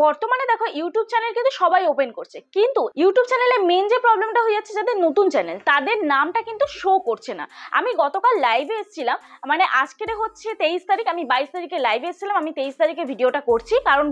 বর্তমানে দেখো YouTube channel কিন্তু সবাই ওপেন করছে, কিন্তু ইউটিউব চ্যানেলে মেন যে প্রবলেমটা হয়ে যাচ্ছে যাদের নতুন চ্যানেল তাদের নামটা কিন্তু শো করছে না। আমি গতকাল লাইভে এসেছিলাম, মানে আজকের হচ্ছে 23 তারিখ, আমি 22 তারিখে লাইভে এসেছিলাম, আমি 23 তারিখে ভিডিওটা করছি কারণ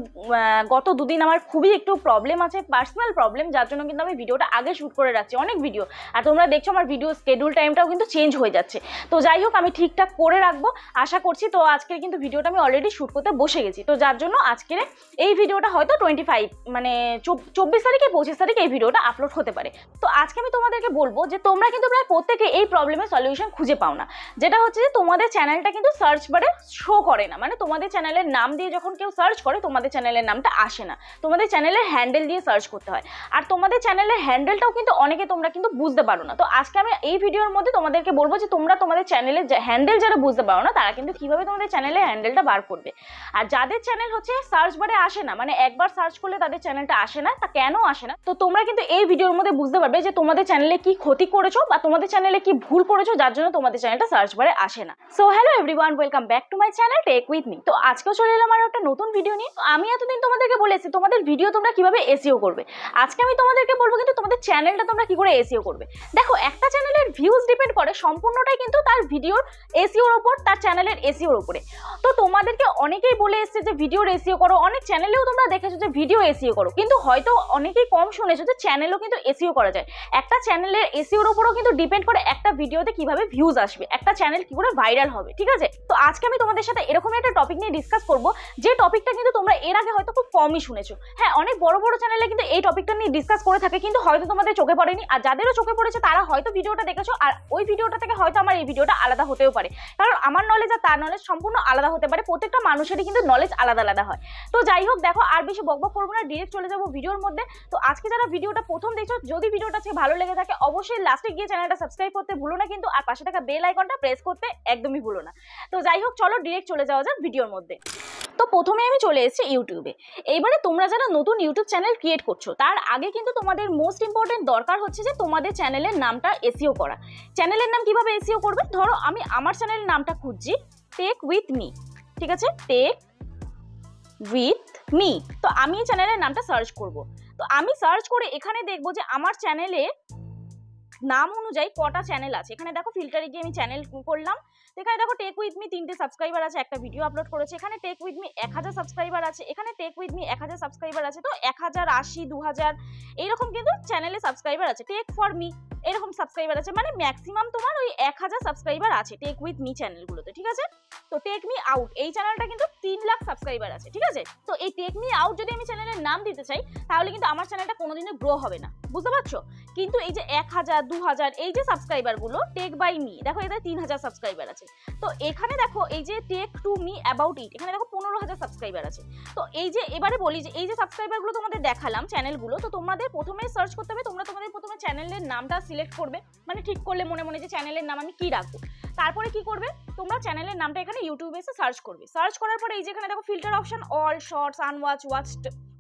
গত দুদিন আমার খুবই একটু প্রবলেম আছে, পার্সোনাল প্রবলেম, যার জন্য কিন্তু আমি ভিডিওটা আগে শুট করে রাখছি অনেক ভিডিও। আর তোমরা দেখছো আমার ভিডিও শিডিউল টাইমটাও কিন্তু চেঞ্জ হয়ে যাচ্ছে। তো যাই হোক আমি ঠিকঠাক করে রাখবো আশা করছি। তো আজকে কিন্তু ভিডিওটা আমি অলরেডি শুট করতে বসে গেছি, তো যার জন্য আজকের এই ভিডিওটা হয়তো 25 মানে 24 তারিখে 25 তারিখে এই ভিডিওটা আপলোড হতে পারে। তো আজকে আমি তোমাদেরকে বলবো যে তোমরা কিন্তু প্রায় প্রত্যেকে এই প্রবলেমের সলিউশন খুঁজে পাও না, যেটা হচ্ছে যে তোমাদের চ্যানেলটা কিন্তু সার্চ বারে শো করে না, মানে তোমাদের চ্যানেলের নাম দিয়ে যখন কেউ সার্চ করে তোমাদের চ্যানেলের নামটা আসে না, তোমাদের চ্যানেলের হ্যান্ডেল দিয়ে সার্চ করতে হয়। আর তোমাদের চ্যানেলের হ্যান্ডেলটাও কিন্তু অনেকে তোমরা কিন্তু বুঝতে পারো না। তো আজকে আমি এই ভিডিওর মধ্যে তোমাদেরকে বলবো যে তোমরা তোমাদের চ্যানেলের হ্যান্ডেল যারা বুঝতে পারো না তারা কিন্তু কিভাবে তোমাদের চ্যানেলের হ্যান্ডেলটা বার করবে। আর যাদের চ্যানেল হচ্ছে সার্চ বারে আসে না, মানে একবার সার্চ করলে তাদের চ্যানেলটা আসে না, তা কেন আসে না, তো তোমরা কিন্তু এই ভিডিওর মধ্যে বুঝতে পারবে যে তোমাদের চ্যানেলে কি ক্ষতি করেছো বা তোমাদের চ্যানেলে কি ভুল করেছো যার জন্য তোমাদের চ্যানেলটা সার্চ বারে আসে না। So hello everyone, welcome back to my channel tech with me. তো আজকেও চলে এলাম আর একটা নতুন ভিডিও নিয়ে। তো আমি এতদিন তোমাদেরকে বলেছি তোমাদের ভিডিও তোমরা কিভাবে এসইও করবে, আজকে আমি তোমাদেরকে বলবো কিন্তু তোমাদের চ্যানেলটা তোমরা কি করে এসইও করবে। দেখো একটা চ্যানেলের ভিউজ ডিপেন্ড করে সম্পূর্ণটাই কিন্তু তার ভিডিওর এসইওর উপর, তার চ্যানেলের এসইওর উপরে। তো তোমাদেরকে অনেকেই বলে এসছে যে ভিডিওর এসইও করো, অনেক চ্যানেলেও তোমরা দেখেছো যে ভিডিও এসইও করো, কিন্তু হয়তো অনেকেই কম শুনেছো যে চ্যানেলও কিন্তু এসইও করা যায়। একটা চ্যানেলের এসইওর উপরও কিন্তু ডিপেন্ড করে একটা ভিডিওতে কিভাবে ভিউজ আসবে, একটা চ্যানেল কি করে ভাইরাল হবে, ঠিক আছে। তো আজকে আমি তোমাদের সাথে এরকম একটা টপিক নিয়ে ডিসকাস করবো যে টপিকটা কিন্তু তোমরা এর আগে হয়তো খুব কমই শুনেছো। হ্যাঁ, অনেক বড় বড় চ্যানেলে কিন্তু এই টপিকটা নিয়ে ডিসকাস করে থাকে, কিন্তু হয়তো তোমাদের চোখে পড়েনি। আর যাদেরও চোখে পড়েছে তারা হয়তো ভিডিওটা দেখেছো, আর ওই ভিডিওটা থেকে হয়তো আমার এই ভিডিওটা আলাদা হতেও পারে, কারণ আমার নলেজ আর তার নলেজ সম্পূর্ণ আলাদা হতে পারে, প্রত্যেকটা মানুষেরই কিন্তু নলেজ আলাদা আলাদা হয়। তো যাই হোক দেখো আর বেশি বকবক করবো না, ডিরেক্ট চলে যাবো ভিডিওর মধ্যে। তো আজকে যারা ভিডিওটা প্রথম দেখছো, যদি ভিডিওটা আজকে ভালো লেগে থাকে অবশ্যই লাস্টে গিয়ে চ্যানেলটা সাবস্ক্রাইব করতে ভুলো না কিন্তু, আর পাশে থাকা বেল আইকনটা প্রেস করতে একদমই ভুলো না। তো যাই হোক চলো ডিরেক্ট চলে যাওয়া যাক ভিডিওর মধ্যে। তো প্রথমে আমি চলে এসেছি ইউটিউবে। এইবারে তোমরা যারা নতুন ইউটিউব চ্যানেল ক্রিয়েট করছো তার আগে কিন্তু তোমাদের মোস্ট ইম্পর্টেন্ট দরকার হচ্ছে যে তোমাদের চ্যানেলের নামটা এসইও করা। চ্যানেলের নাম কিভাবে এসইও করবে, ধরো আমি আমার চ্যানেলের নামটা খুঁজছি টেক উইথ মি, ঠিক আছে, টেক উইথ মি। তো আমি চ্যানেলের নামটা সার্চ করব। তো আমি সার্চ করে এখানে দেখবো যে আমার চ্যানেলে নাম অনুযায়ী কটা চ্যানেল আছে। এখানে দেখো ফিল্টারে গিয়ে আমি চ্যানেল করলাম, এখানে দেখো টেক উইথ মি 3টে সাবস্ক্রাইবার আছে, একটা ভিডিও আপলোড করেছে। এখানে টেক উইথ মি 1000 সাবস্ক্রাইবার আছে, এখানে টেক উইথ মি 1000 সাবস্ক্রাইবার আছে। তো 1000, 80, 2000 এইরকম কিন্তু চ্যানেলে সাবস্ক্রাইবার আছে। টেক ফর মি এরকম সাবস্ক্রাইবার আছে, মানে ম্যাক্সিমাম তোমার ওই 1000 সাবস্ক্রাইবার আছে টেক উইথ মি চ্যানেলগুলোতে, ঠিক আছে। তো টেক মি আউট এই চ্যানেলটা কিন্তু 3 লাখ সাবস্ক্রাইবার আছে, ঠিক আছে। তো এই টেক মি আউট যদি আমি চ্যানেলের নাম দিতে চাই তাহলে কিন্তু আমার চ্যানেলটা কোনোদিনও গ্রো হবে না, বুঝতে পারছো। কিন্তু এই যে 1000, 2000 এই যে সাবস্ক্রাইবার গুলো টেক বাই মি, দেখো এদের 3000 সাবস্ক্রাইবার আছে। তো এখানে দেখো এই যে take to me about it, এখানে দেখো 15000 সাবস্ক্রাইবার আছে। তো এই যে এবারে বলি যে এই যে সাবস্ক্রাইবার গুলো তোমাদের দেখালাম চ্যানেলগুলো, তো তোমাদের প্রথমে সার্চ করতে হবে, তোমরা তোমাদের প্রথমে চ্যানেলের নামটা সিলেক্ট করবে, মানে ঠিক করলে মনে মনে যে চ্যানেলের নাম আমি কি রাখবো। তারপরে কি করবে, তোমরা চ্যানেলের নামটা এখানে ইউটিউবে এসে সার্চ করবে। সার্চ করার পরে এই যে এখানে দেখো filter option, all, shorts, unwatched,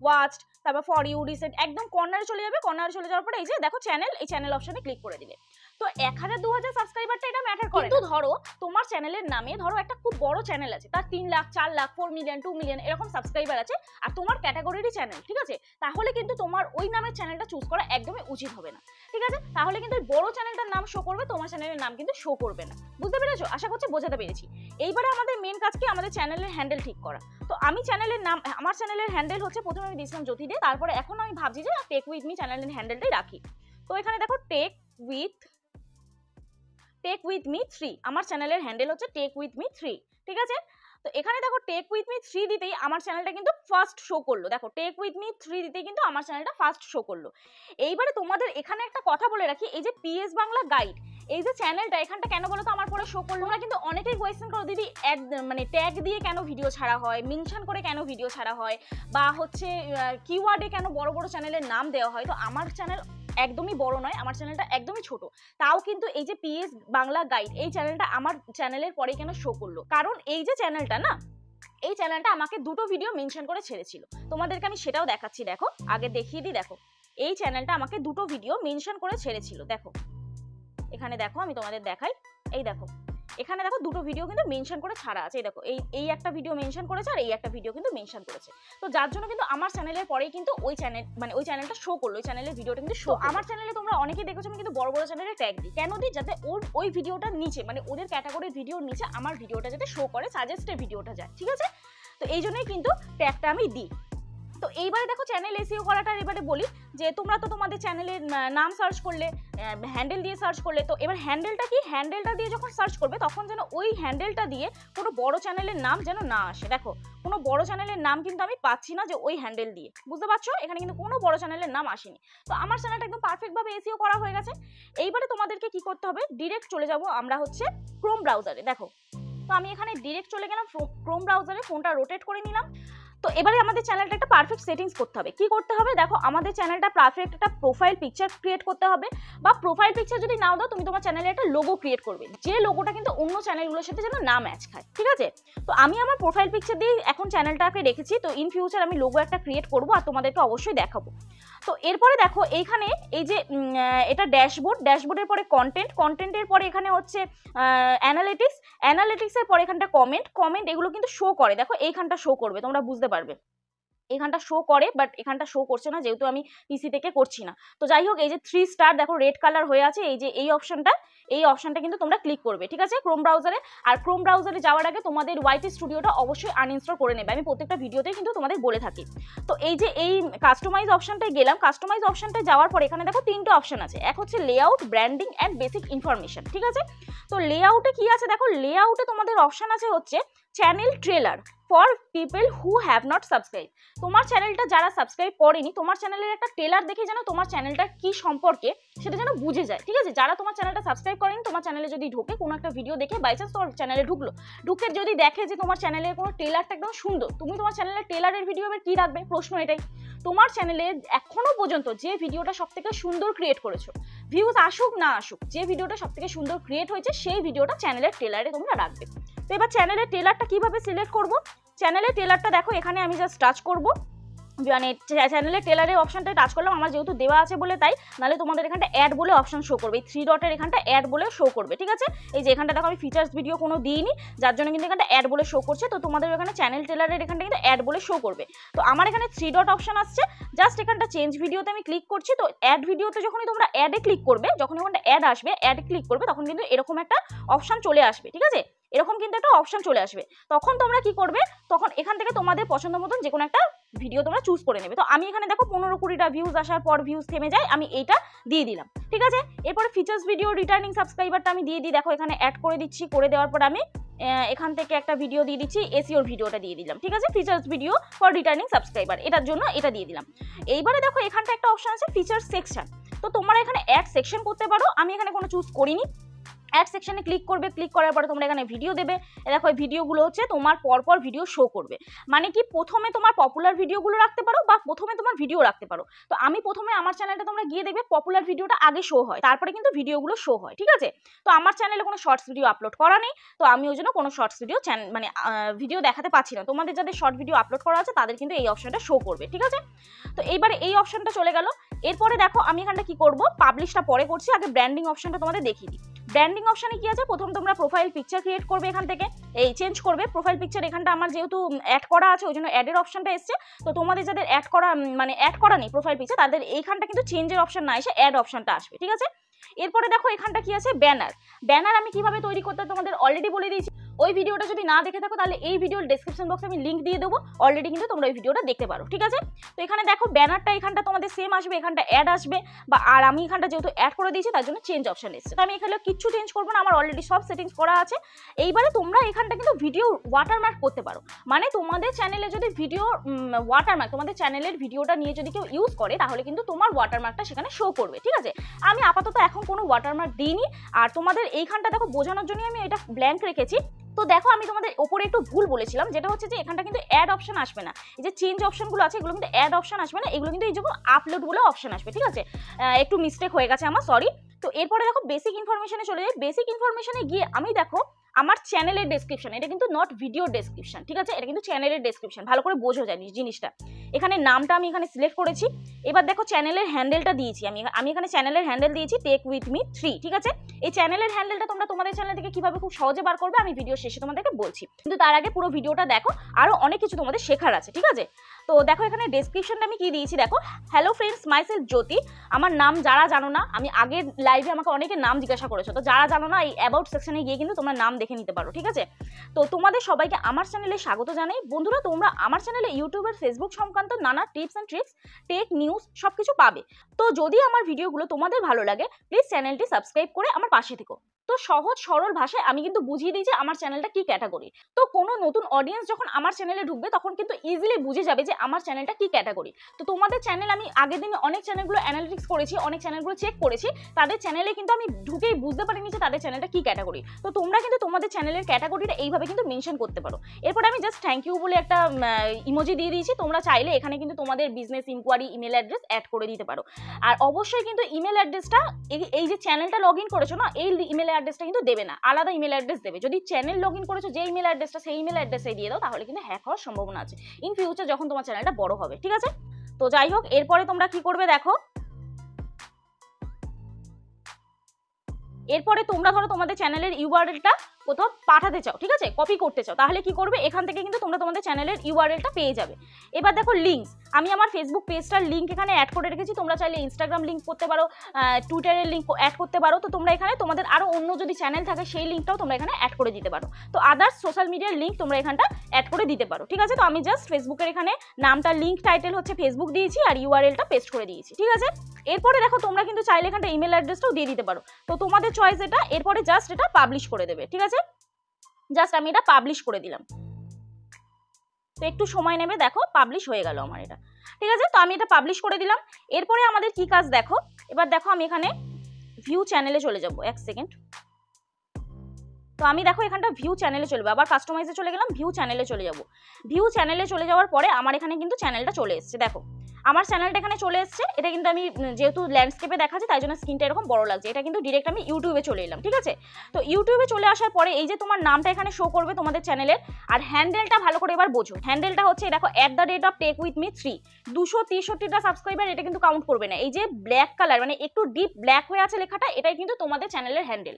watched, তারপর ফর ইউ, রিসেন্ট, একদম কর্নারে চলে যাবে। কর্নারে চলে যাওয়ার পরে এই যে দেখো চ্যানেল, এই চ্যানেল অপশনে ক্লিক করে দিলে। তো 1000, 2000 সাবস্ক্রাইবারটা এটা ম্যাটার করে, কিন্তু ধরো তোমার চ্যানেলের নামে ধরো একটা খুব বড় চ্যানেল আছে, তার 3 লাখ, 4 লাখ, 4 মিলিয়ন, 2 মিলিয়ন এরকম সাবস্ক্রাইবার আছে, আর তোমার ক্যাটাগরিরই চ্যানেল, ঠিক আছে। তাহলে কিন্তু তোমার ওই নামের চ্যানেলটা চুজ করা একদমই উচিত হবে না, ঠিক আছে। তাহলে কিন্তু বড় চ্যানেলটার নাম শো করবে, তোমার চ্যানেলের নাম কিন্তু শো করবে না, বুঝতে পেরেছো? আশা করছি বোঝাতে পেরেছি। এইবারে আমাদের মেন কাজ কি, আমাদের চ্যানেলের হ্যান্ডেল ঠিক করা। তো আমি চ্যানেলের নাম, আমার চ্যানেলের হ্যান্ডেল হচ্ছে প্রথমে আমি দিয়েছিলাম জ্যোতি দিয়ে, তারপরে এখন আমি ভাবছি যে টেক উইথ মি চ্যানেলের হ্যান্ডেলটাই রাখি। তো এখানে দেখো টেক উইথ মি 3, আমার চ্যানেলের হ্যান্ডেল হচ্ছে টেক উইথ মি 3, ঠিক আছে। তো এখানে দেখো টেক উইথ মি 3 দিতেই আমার চ্যানেলটা কিন্তু ফার্স্ট শো করলো, দেখো টেক উইথ মি 3 দিতেই কিন্তু আমার চ্যানেলটা ফার্স্ট শো করলো। এইবারে তোমাদের এখানে একটা কথা বলে রাখি, এই যে পিএস বাংলা গাইড এই যে চ্যানেলটা, এখানটা কেন বলো তো আমার পরে শো করলো না, কিন্তু অনেকেই কোয়েশ্চেন করো দিদি মানে ট্যাগ দিয়ে কেন ভিডিও ছাড়া হয়, মেনশন করে কেন ভিডিও ছাড়া হয়, বা হচ্ছে কিওয়ার্ডে কেন বড় বড় চ্যানেলের নাম দেওয়া হয়। তো আমার চ্যানেল একদমই বড় নয়, আমার চ্যানেলটা একদমই ছোট, তাও কিন্তু এই যে পিএস বাংলা গাইড এই চ্যানেলটা আমার চ্যানেলের পরে কেন শো করলো, কারণ এই যে চ্যানেলটা না, এই চ্যানেলটা আমাকে দুটো ভিডিও মেনশন করে ছেড়েছিল। তোমাদেরকে আমি সেটাও দেখাচ্ছি, দেখো আগে দেখিয়ে দিই। দেখো এই চ্যানেলটা আমাকে দুটো ভিডিও মেনশন করে ছেড়েছিল, দেখো এখানে দেখো আমি তোমাদের দেখাই, এই দেখো এখানে দেখো দুটো ভিডিও কিন্তু মেনশন করে ছাড়া আছে, দেখো এই একটা ভিডিও মেনশন করেছে আর এই একটা ভিডিও কিন্তু মেনশন করেছে। তো যার জন্য কিন্তু আমার চ্যানেলের পরেই কিন্তু ওই চ্যানেল মানে ওই চ্যানেলটা শো করলো, ওই চ্যানেলের ভিডিওটা কিন্তু শো। আমার চ্যানেলে তোমরা অনেকেই দেখেছো আমি কিন্তু বড় বড় চ্যানেলে ট্যাগ দিই, কেন দিই? যাতে ওই ভিডিওটার নিচে মানে ওদের ক্যাটাগরির ভিডিওর নিচে আমার ভিডিওটা যাতে শো করে, সাজেস্টেড ভিডিওটা যায়, ঠিক আছে? তো এই জন্যই কিন্তু ট্যাগটা আমি দিই। তো এইবারে দেখো চ্যানেল এসইও করাটা এবারে বলি যে তোমরা তো তোমাদের চ্যানেলের নাম সার্চ করলে, হ্যান্ডেল দিয়ে সার্চ করলে, তো এবার হ্যান্ডেলটা কি, হ্যান্ডেলটা দিয়ে যখন সার্চ করবে তখন যেন ওই হ্যান্ডেলটা দিয়ে কোনো বড় চ্যানেলের নাম যেন না আসে। দেখো কোনো বড় চ্যানেলের নাম কিন্তু আমি পাচ্ছি না যে ওই হ্যান্ডেল দিয়ে, বুঝতে পারছো? এখানে কিন্তু কোনো বড় চ্যানেলের নাম আসেনি। তো আমার চ্যানেলটা একদম পারফেক্টভাবে এসইও করা হয়ে গেছে। এইবারে তোমাদেরকে কি করতে হবে, ডিরেক্ট চলে যাব আমরা হচ্ছে ক্রোম ব্রাউজারে। দেখো তো আমি এখানে ডিরেক্ট চলে গেলাম ক্রোম ব্রাউজারে, ফোনটা রোটেট করে নিলাম। তো এবারে আমাদের চ্যানেলটা একটা পারফেক্ট সেটিংস করতে হবে। কি করতে হবে, দেখো আমাদের চ্যানেলটা পারফেক্ট একটা প্রোফাইল পিকচার ক্রিয়েট করতে হবে, বা প্রোফাইল পিকচার যদি নাও দাও তুমি তোমার চ্যানেলে একটা লোগো ক্রিয়েট করবে, যে লোগোটা কিন্তু অন্য চ্যানেলগুলোর সাথে যেন না ম্যাচ খায়, ঠিক আছে? তো আমি আমার প্রোফাইল পিকচার দিয়ে এখন চ্যানেলটাকে রেখেছি। তো ইন ফিউচার আমি লোগো একটা ক্রিয়েট করবো আর তোমাদেরকে অবশ্যই দেখাবো। তো এরপরে দেখো এইখানে এই যে এটা ড্যাশবোর্ডের পরে কন্টেন্টের পরে এখানে হচ্ছে অ্যানালিটিক্সের পরে এখানটা কমেন্ট এগুলো কিন্তু শো করে। দেখো এইখানটা শো করবে, তোমরা বুঝতে পারবে এখানটা শো করে, বাট এখানটা শো করছে না যেহেতু আমি পিসি থেকে করছি না। তো যাই হোক, এই যে 3 স্টার দেখো রেড কালার হয়ে আছে, এই যে এই অপশনটা কিন্তু তোমরা ক্লিক করবে, ঠিক আছে, ক্রোম ব্রাউজারে। আর ক্রোম ব্রাউজারে যাওয়ার আগে তোমাদের ওয়াইটি স্টুডিওটা অবশ্যই আনইনস্টল করে নেবে, আমি প্রত্যেকটা ভিডিওতেই কিন্তু তোমাদের বলে থাকি। তো এই যে এই কাস্টমাইজ অপশনটায় গেলাম, কাস্টমাইজ অপশনটায় যাওয়ার পর এখানে দেখো 3টা অপশন আছে, এক হচ্ছে layout, branding and basic information, ঠিক আছে? তো লেআউটে কি আছে, দেখো লেআউটে তোমাদের অপশন আছে হচ্ছে channel trailer for people who have not subscribe. তোমার চ্যানেলটা যারা সাবস্ক্রাইব করেনি, তোমার চ্যানেলের একটা ট্রেলার দেখে যেন তোমার চ্যানেলটা কি সম্পর্কে সেটা যেন বুঝে যায়, ঠিক আছে? যারা তোমার চ্যানেলটা সাবস্ক্রাইব করেনি, তোমার চ্যানেলে যদি ঢোকে, কোনো একটা ভিডিও দেখে বাই চান্স তোমার চ্যানেলে ঢুকে যদি দেখে যে তোমার চ্যানেলের কোনো ট্রেলারটা একদম সুন্দর, তুমি তোমার চ্যানেলের ট্রেলারের ভিডিও এবার কি রাখবে, প্রশ্ন এটাই। তোমার চ্যানেলে এখনো পর্যন্ত যে ভিডিওটা সবথেকে সুন্দর ক্রিয়েট করেছো, ভিউজ আসুক না আসুক, যে ভিডিওটা সবথেকে সুন্দর ক্রিয়েট হয়েছে সেই ভিডিওটা চ্যানেলের ট্রেলারে তোমরা রাখবে। তো এবার চ্যানেলের ট্রেলারটা কিভাবে সিলেক্ট করব, চ্যানেলের ট্রেলারটা দেখো এখানে আমি জাস্ট টাচ করব, মানে চ্যানেলের ট্রেলারের অপশনটা টাচ করলাম, আমার যেহেতু দেওয়া আছে বলে তাই, নাহলে তোমাদের এখানটা অ্যাড বলে অপশন শো করবে, এই 3 ডটের এখানটা অ্যাড বলে শো করবে, ঠিক আছে? এই যে এখানটা দেখো আমি ফিচার্স ভিডিও কোনো দিইনি, যার জন্য কিন্তু এখানটা অ্যাড বলে শো করছে। তো তোমাদের এখানে চ্যানেল ট্রেলারের এখানটা কিন্তু অ্যাড বলে শো করবে। তো আমার এখানে 3 ডট অপশন আসছে, জাস্ট এখানটা চেঞ্জ ভিডিওতে আমি ক্লিক করছি। তো অ্যাড ভিডিওতে যখনই তোমরা অ্যাডে ক্লিক করবে, যখন ওখানটা অ্যাড আসবে, অ্যাড ক্লিক করবে, তখন কিন্তু এরকম একটা অপশন চলে আসবে, ঠিক আছে? এরকম কিন্তু একটা অপশন চলে আসবে। তখন তোমরা কি করবে, তখন এখান থেকে তোমাদের পছন্দ মতন যে কোনো একটা ভিডিও তোমরা চুজ করে নেবে। তো আমি এখানে দেখো 15-20টা ভিউজ আসার পর ভিউজ থেমে যায়, আমি এইটা দিয়ে দিলাম, ঠিক আছে? এরপরে ফিচার্স ভিডিও রিটার্নিং সাবস্ক্রাইবারটা আমি দিয়ে দিই, দেখো এখানে অ্যাড করে দিচ্ছি, করে দেওয়ার পর আমি এখান থেকে একটা ভিডিও দিয়ে দিচ্ছি, এসইওর ভিডিওটা দিয়ে দিলাম, ঠিক আছে? Features video for returning subscriber, এটার জন্য এটা দিয়ে দিলাম। এইবারে দেখো এখানটা একটা অপশন আছে ফিচার সেকশন, তো তোমরা এখানে অ্যাড সেকশন করতে পারো, আমি এখানে কোনো চুজ করিনি। অ্যাড সেকশনে ক্লিক করবে, ক্লিক করার পরে তোমরা এখানে ভিডিও দেবে, দেখো এই ভিডিওগুলো হচ্ছে তোমার পরপর ভিডিও শো করবে, মানে কি প্রথমে তোমার পপুলার ভিডিওগুলো রাখতে পারো বা প্রথমে তোমার ভিডিও রাখতে পারো। তো আমি প্রথমে আমার চ্যানেলটা তোমরা গিয়ে দেখবে পপুলার ভিডিওটা আগে শো হয়, তারপরে কিন্তু ভিডিওগুলো শো হয়, ঠিক আছে? তো আমার চ্যানেলে কোনো শর্টস ভিডিও আপলোড করা নেই, তো আমি ওই জন্য কোনো শর্টস ভিডিও মানে ভিডিও দেখাতে পাচ্ছি না। তোমাদের যাদের শর্ট ভিডিও আপলোড করা আছে তাদের কিন্তু এই অপশনটা শো করবে, ঠিক আছে? তো এইবারে এই অপশনটা চলে গেল। এরপরে দেখো আমি এখানটা কি করব, পাবলিশটা পরে করছি, আগে ব্র্যান্ডিং অপশনটা তোমাদের দেখিয়ে দিই। ব্র্যান্ডিং অপশনে কি আছে, প্রথম তোমরা প্রোফাইল পিকচার ক্রিয়েট করবে, এখান থেকে এই চেঞ্জ করবে প্রোফাইল পিকচার, এখানটা আমার যেহেতু অ্যাড করা আছে ওই জন্য অ্যাডের অপশনটা এসছে। তো তোমাদের যাদের অ্যাড করা নেই প্রোফাইল পিকচার, তাদের এইখানটা কিন্তু চেঞ্জের অপশন না এসে অ্যাড অপশনটা আসবে, ঠিক আছে? এরপরে দেখো এখানটা কি আছে, ব্যানার আমি কিভাবে তৈরি করতে তোমাদের অলরেডি বলে দিয়েছি। ওই ভিডিওটা যদি না দেখে থাকো তাহলে এই ভিডিওর ডেসক্রিপশন বক্সে আমি লিংক দিয়ে দেবো, অলরেডি কিন্তু তোমরা এই ভিডিওটা দেখতে পারো, ঠিক আছে? তো এখানে দেখো ব্যানারটা এখানটা তোমাদের সেম আসবে, এখানটা অ্যাড আসবে, বা আর আমি এখানটা যেহেতু অ্যাড করে দিয়েছি তার জন্য চেঞ্জ অপশন এসছে। তো আমি এখানে কিচ্ছু চেঞ্জ করবো না, আমার অলরেডি সব সেটিংস করা আছে। এইবারে তোমরা এখানটা কিন্তু ভিডিও ওয়াটারমার্ক করতে পারো, মানে তোমাদের চ্যানেলে যদি ভিডিও ওয়াটারমার্ক, তোমাদের চ্যানেলের ভিডিওটা নিয়ে যদি কেউ ইউজ করে তাহলে কিন্তু তোমার ওয়াটারমার্কটা সেখানে শো করবে, ঠিক আছে? আমি আপাতত এখন কোনো ওয়াটারমার্ক দিইনি, আর তোমাদের এইখানটা দেখো বোঝানোর জন্য আমি এটা ব্ল্যাঙ্ক রেখেছি। তো দেখো আমি তোমাদের ওপরে একটু ভুল বলেছিলাম, যেটা হচ্ছে যে এখানটা কিন্তু অ্যাড অপশন আসবে না, এই যে চেঞ্জ অপশনগুলো আছে এগুলো কিন্তু অ্যাড অপশন আসবে না, এগুলো কিন্তু এই যখন আপলোড বলে অপশন আসবে, ঠিক আছে? একটু মিস্টেক হয়ে গেছে আমার, সরি। তো এরপরে দেখো বেসিক ইনফরমেশনে চলে যাই। বেসিক ইনফরমেশনে গিয়ে আমি দেখো আমার চ্যানেলের ডেসক্রিপশন, এটা কিন্তু নট ভিডিও ডেসক্রিপশন, ঠিক আছে? এটা কিন্তু চ্যানেলের ডেসক্রিপশন, ভালো করে বোঝো যায় জিনিসটা। এখানে নামটা আমি এখানে সিলেক্ট করেছি। এবার দেখো চ্যানেলের হ্যান্ডেলটা দিয়েছি আমি এখানে চ্যানেলের হ্যান্ডেল দিয়েছি টেক উইথ মি 3, ঠিক আছে। এই চ্যানেলের হ্যান্ডেলটা তোমরা তোমাদের চ্যানেল থেকে কিভাবে খুব সহজে বার করবে আমি ভিডিও শেষে তোমাদেরকে বলছি, কিন্তু তার আগে পুরো ভিডিওটা দেখো, আরো অনেক কিছু তোমাদের শেখার আছে, ঠিক আছে। তো দেখো এখানে ডেসক্রিপশনটা আমি কি দিয়েছি দেখো, হ্যালো ফ্রেন্ডস, মাইসেলফ জ্যোতি। আমার নাম যারা জানো না, আমি আগের লাইভে আমাকে অনেকে নাম জিজ্ঞাসা করেছো, তো যারা জানো না এই অ্যাবাউট সেকশনে গিয়ে কিন্তু তোমরা নাম দেখে নিতে পারো, ঠিক আছে। তো তোমাদের সবাইকে আমার চ্যানেলে স্বাগত জানাই। বন্ধুরা, তোমরা আমার চ্যানেলে ইউটিউব আর ফেসবুক সংক্রান্ত নানা tips and tricks, tech news সবকিছু পাবে। তো যদি আমার ভিডিওগুলো তোমাদের ভালো লাগে প্লিজ চ্যানেলটি সাবস্ক্রাইব করে আমার পাশে থেকো। তো সহজ সরল ভাষায় আমি কিন্তু বুঝিয়ে দিই যে আমার চ্যানেলটা কি ক্যাটাগরি। তো কোনো নতুন অডিয়েন্স যখন আমার চ্যানেলে ঢুকবে তখন কিন্তু ইজিলি বুঝে যাবে যে আমার চ্যানেলটা কি ক্যাটাগরি। তো তোমাদের চ্যানেল আমি আগের দিনে অনেক চ্যানেলগুলো অ্যানালিটিক্স করেছি, অনেক চ্যানেলগুলো চেক করেছি, তাদের চ্যানেলে কিন্তু আমি ঢুকেই বুঝতে পারিনি যে তাদের চ্যানেলটা কি ক্যাটাগরি। তো তোমরা কিন্তু তোমাদের চ্যানেলের ক্যাটাগরিটা এইভাবে কিন্তু মেনশন করতে পারো। এরপর আমি জাস্ট থ্যাংক ইউ বলে একটা ইমোজি দিয়ে দিয়েছি। তোমরা চাইলে এখানে কিন্তু তোমাদের business enquiry email address add করে দিতে পারো। আর অবশ্যই কিন্তু ইমেল অ্যাড্রেসটা এই যে চ্যানেলটা লগ ইন করেছো না, এই ইমেল অ্যাড্রেসটা কিন্তু দেবে না, আলাদা ইমেল অ্যাড্রেস দেবে। যদি চ্যানেল লগ ইন করেছো যে ইমেল অ্যাড্রেসটা, সেই ইমেল অ্যাড্রেসে দিয়ে দাও, তাহলে কিন্তু হ্যাক হওয়ার সম্ভাবনা আছে ইন ফিউচার যখন তোমার চ্যানেলটা বড় হবে, ঠিক আছে। তো যাই হোক, এরপরে তোমরা কি করবে দেখো, এরপরে তোমরা ধরো তোমাদের চ্যানেলের ইউআরএলটা কোথাও পাঠাতে চাও, ঠিক আছে, কপি করতে চাও, তাহলে কি করবে, এখান থেকে কিন্তু তোমরা তোমাদের চ্যানেলের ইউআরএলটা পেয়ে যাবে। এবার দেখো লিঙ্কস, আমি আমার ফেসবুক পেজটার লিঙ্ক এখানে অ্যাড করে রেখেছি। তোমরা চাইলে ইনস্টাগ্রাম লিঙ্ক করতে পারো, টুইটারের লিঙ্ক অ্যাড করতে পারো। তো তোমরা এখানে তোমাদের আরো অন্য যদি চ্যানেল থাকে সেই লিঙ্কটাও তোমরা এখানে অ্যাড করে দিতে পারো। তো আদার্স সোশ্যাল মিডিয়ার লিঙ্ক তোমরা এখানটা অ্যাড করে দিতে পারো, ঠিক আছে। তো আমি জাস্ট ফেসবুকের এখানে নামটা লিঙ্ক টাইটেল হচ্ছে ফেসবুক দিয়েছি আর ইউআরএলটা পেস্ট করে দিয়েছি, ঠিক আছে। এরপরে দেখো তোমরা কিন্তু চাইলে এখানটা ইমেল অ্যাড্রেসটাও দিয়ে দিতে পারো। তো তোমাদের চয়েস এটা। এরপরে জাস্ট এটা পাবলিশ করে দেবে, ঠিক আছে। জাস্ট আমি এটা পাবলিশ করে দিলাম। তো একটু সময় নেবে, দেখো পাবলিশ হয়ে গেল আমার এটা, ঠিক আছে। তো আমি এটা পাবলিশ করে দিলাম। এরপরে আমাদের কি কাজ দেখো, এবার দেখো আমি এখানে ভিউ চ্যানেলে চলে যাব, এক সেকেন্ড। তো আমি দেখো এখানটা ভিউ চ্যানেলে চলবে, আবার কাস্টমাইজে চলে গেলাম, ভিউ চ্যানেলে চলে যাব। ভিউ চ্যানেলে চলে যাওয়ার পরে আমার এখানে কিন্তু চ্যানেলটা চলে এসেছে, দেখো আমার চ্যানেলটা এখানে চলে এসেছে। এটা কিন্তু আমি যেহেতু ল্যান্ডস্কেপে দেখাচ্ছি তাই জন্য স্ক্রিনটা এরকম বড় লাগছে। এটা কিন্তু ডিরেক্ট আমি ইউটিউবে চলে এলাম, ঠিক আছে। তো ইউটিউবে চলে আসার পরে এই যে তোমার নামটা এখানে শো করবে তোমাদের চ্যানেলের, আর হ্যান্ডেলটা ভালো করে এবার বোঝো। হ্যান্ডেলটা হচ্ছে দেখো @টেকউইথমি3, 263টা সাবস্ক্রাইবার, এটা কিন্তু কাউন্ট করবে না। এই যে ব্ল্যাক কালার মানে একটু ডিপ ব্ল্যাক হয়ে আছে লেখাটা, এটাই কিন্তু তোমাদের চ্যানেলের হ্যান্ডেল।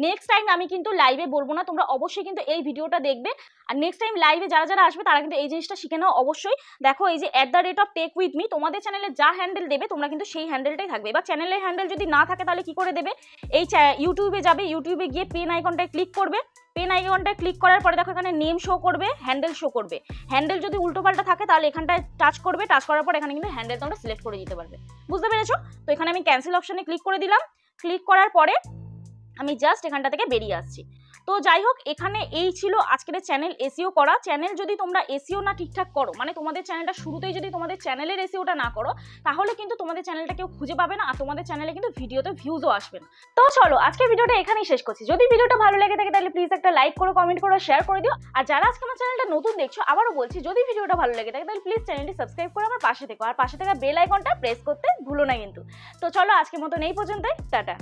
নেক্সট টাইম আমি কিন্তু লাইভে বলবো না, তোমরা অবশ্যই কিন্তু এই ভিডিওটা দেখবে। আর নেক্সট টাইম লাইভে যারা যারা আসবে তারা কিন্তু এই জিনিসটা শিখে নাও অবশ্যই। দেখো এই যে @টেকউইথমি, তোমাদের চ্যানেলে যা হ্যান্ডেল দেবে তোমরা কিন্তু সেই হ্যান্ডেলটাই থাকবে। এবার চ্যানেলের হ্যান্ডেল যদি না থাকে তাহলে কি করে দেবে, এই ইউটিউবে যাবে, ইউটিউবে গিয়ে পেন আইকনটায় ক্লিক করবে। পেন আইকনটায় ক্লিক করার পরে দেখো এখানে নেম শো করবে, হ্যান্ডেল শো করবে। হ্যান্ডেল যদি উল্টোপাল্টা থাকে তাহলে এখানটায় টাচ করবে, টাচ করার পর এখানে কিন্তু হ্যান্ডেল তোমরা সিলেক্ট করে দিতে পারবে। বুঝতে পেরেছো? তো এখানে আমি ক্যান্সেল অপশনে ক্লিক করে দিলাম। ক্লিক করার পরে আমি জাস্ট এখানটা থেকে বেরিয়ে আসছি। তো যাই হোক, এখানে এই ছিল আজকের চ্যানেল এসইও করা। চ্যানেল যদি তোমরা এসইও না ঠিকঠাক করো, মানে তোমাদের চ্যানেলটা শুরুতেই যদি তোমাদের চ্যানেলের এসইওটা না করো, তাহলে কিন্তু তোমাদের চ্যানেলটা কেউ খুঁজে পাবে না, আর তোমাদের চ্যানেলে কিন্তু ভিডিওতে ভিউজও আসবে না। তো চলো আজকের ভিডিওটা এখানেই শেষ করছি। যদি ভিডিওটা ভালো লেগে থাকে তাহলে প্লিজ একটা লাইক করো, কমেন্ট করো, শেয়ার করে দিও। আর যারা আজকে আমার চ্যানেলটা নতুন দেখছো, আবারও বলছি, যদি ভিডিওটা ভালো লেগে থাকে তাহলে প্লিজ চ্যানেলটি সাবস্ক্রাইব করে আমার পাশে থেকো, আর পাশে থাকা বেল আইকনটা প্রেস করতে ভুলো না কিন্তু। তো চলো আজকের মতন এই পর্যন্তই, টাটা।